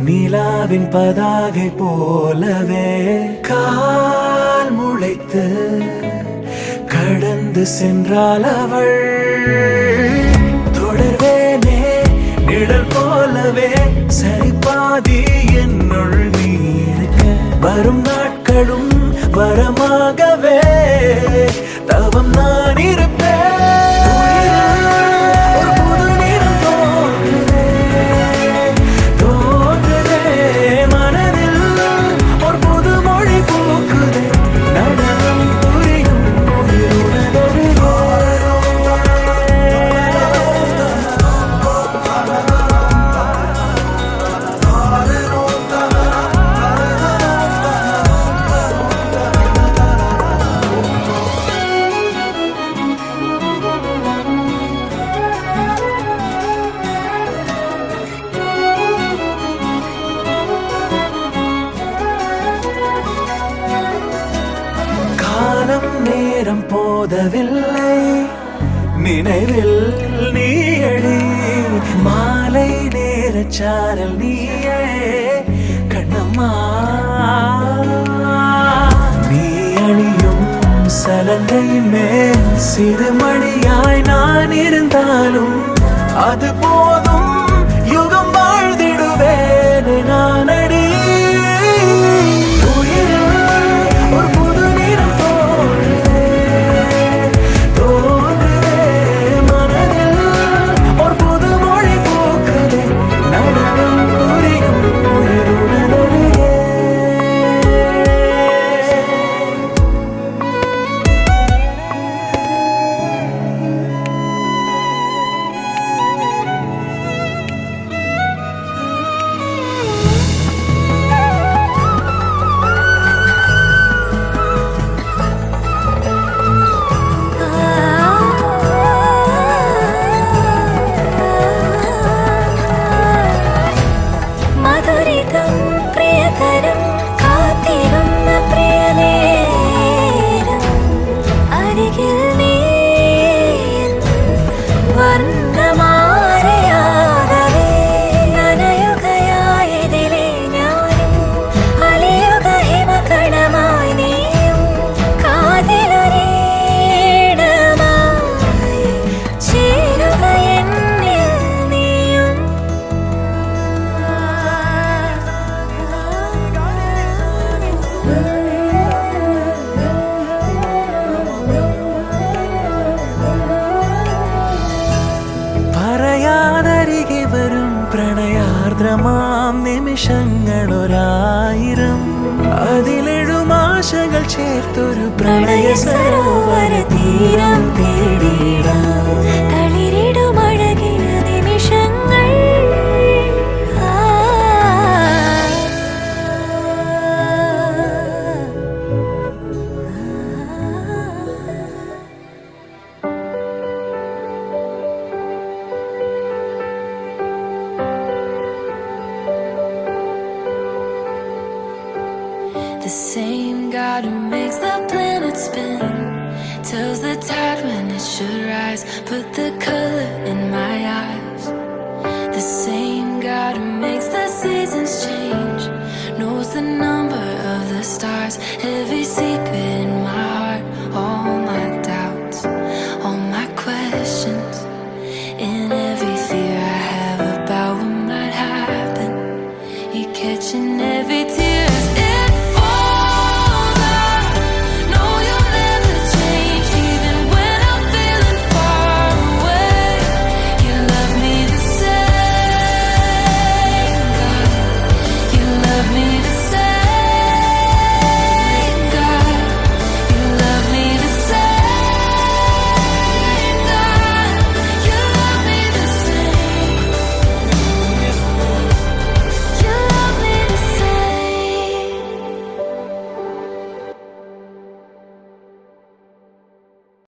நிலாவின் பதாகை போலவே கால் முளைத்து கடந்து சென்றாள் அவள். தொடர்வேனே நிழல் போலவே சரிபாதி என்னுள் நீ இருக்க. வரும் நாட்களும் வரமாகவே தவம் நான் இருப்பேன். ஒரு புது நிறம் தோன்றுதே மனதில், ஒரு புது மொழி பூக்குதே, நடனம் புரியும் உயிருடன். காலம் நேரம் போதவில்லை, நினைவில் நீயடி. மாலை நேர சாரல் நீயே கண்ணம்மா. நீ அணியும் சலங்கையின் மேல் சிறுமணியாய் நான் இருந்தாலும் அது போதும். யுகம் வாழ்ந்திடுவேன் நான் அடி. ஒரு புது நிறம் தோன்றுதே மனதில், ஒரு புது மொழி பூக்குதே, நடனம் புரியும் உயிருடனே. പറയാനരികെ വരും പ്രണയാർദ്രമാം നിമിഷങ്ങൾ 1000. അതിലെഴും ആശകൾ ചേർത്തൊരു പ്രണയ സരോവര തീരം തേടിയിടാം. തളിരിടും അഴകിയ നിമിഷങ്ങൾ The same God who makes the planet spin tells the tide when it should rise, put the color in my eyes. The same God who makes the seasons change knows the number of the stars. Every season